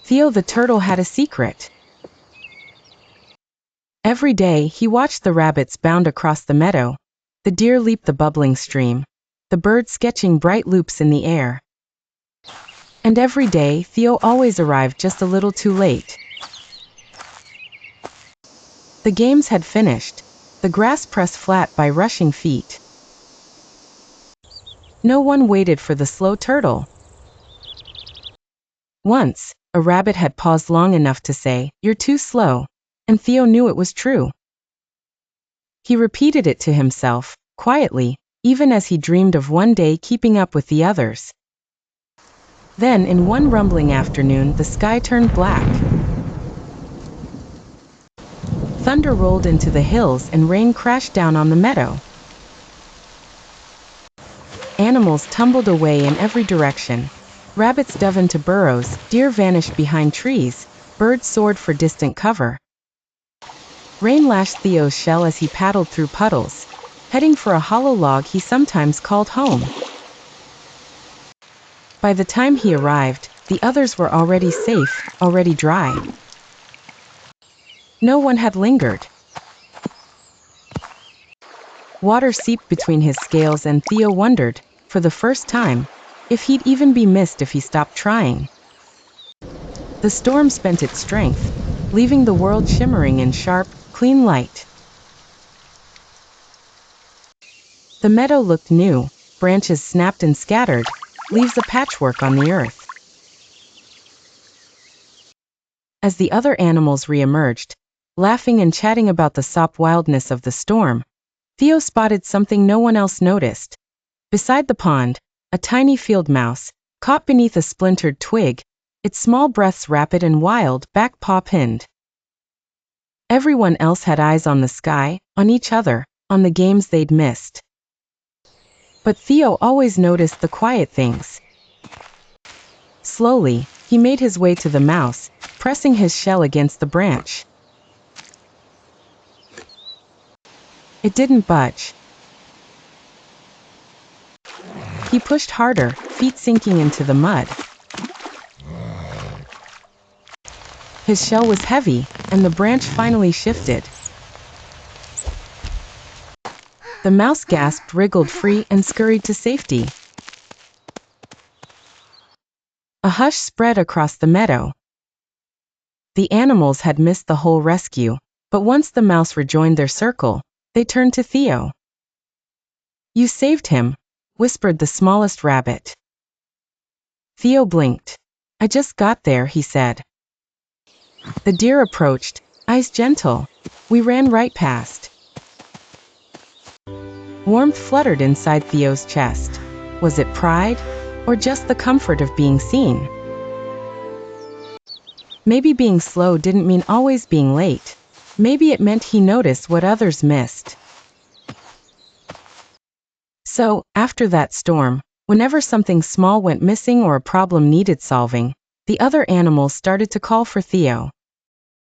Theo the turtle had a secret. Every day, he watched the rabbits bound across the meadow, the deer leap the bubbling stream, the birds sketching bright loops in the air. And every day, Theo always arrived just a little too late. The games had finished, the grass pressed flat by rushing feet. No one waited for the slow turtle. Once, a rabbit had paused long enough to say, "You're too slow," and Theo knew it was true. He repeated it to himself, quietly, even as he dreamed of one day keeping up with the others. Then, in one rumbling afternoon, the sky turned black. Thunder rolled into the hills and rain crashed down on the meadow. Animals tumbled away in every direction. Rabbits dove into burrows, deer vanished behind trees, birds soared for distant cover. Rain lashed Theo's shell as he paddled through puddles, heading for a hollow log he sometimes called home. By the time he arrived, the others were already safe, already dry. No one had lingered. Water seeped between his scales and Theo wondered, for the first time, if he'd even be missed if he stopped trying. The storm spent its strength, leaving the world shimmering in sharp, clean light. The meadow looked new, branches snapped and scattered, leaves a patchwork on the earth. As the other animals re-emerged, laughing and chatting about the sop wildness of the storm, Theo spotted something no one else noticed. Beside the pond, a tiny field mouse, caught beneath a splintered twig, its small breaths rapid and wild, back paw pinned. Everyone else had eyes on the sky, on each other, on the games they'd missed. But Theo always noticed the quiet things. Slowly, he made his way to the mouse, pressing his shell against the branch. It didn't budge. He pushed harder, feet sinking into the mud. His shell was heavy, and the branch finally shifted. The mouse gasped, wriggled free, and scurried to safety. A hush spread across the meadow. The animals had missed the whole rescue, but once the mouse rejoined their circle, they turned to Theo. "You saved him," whispered the smallest rabbit. Theo blinked. "I just got there," he said. The deer approached, eyes gentle. "We ran right past." Warmth fluttered inside Theo's chest. Was it pride, or just the comfort of being seen? Maybe being slow didn't mean always being late. Maybe it meant he noticed what others missed. So, after that storm, whenever something small went missing or a problem needed solving, the other animals started to call for Theo.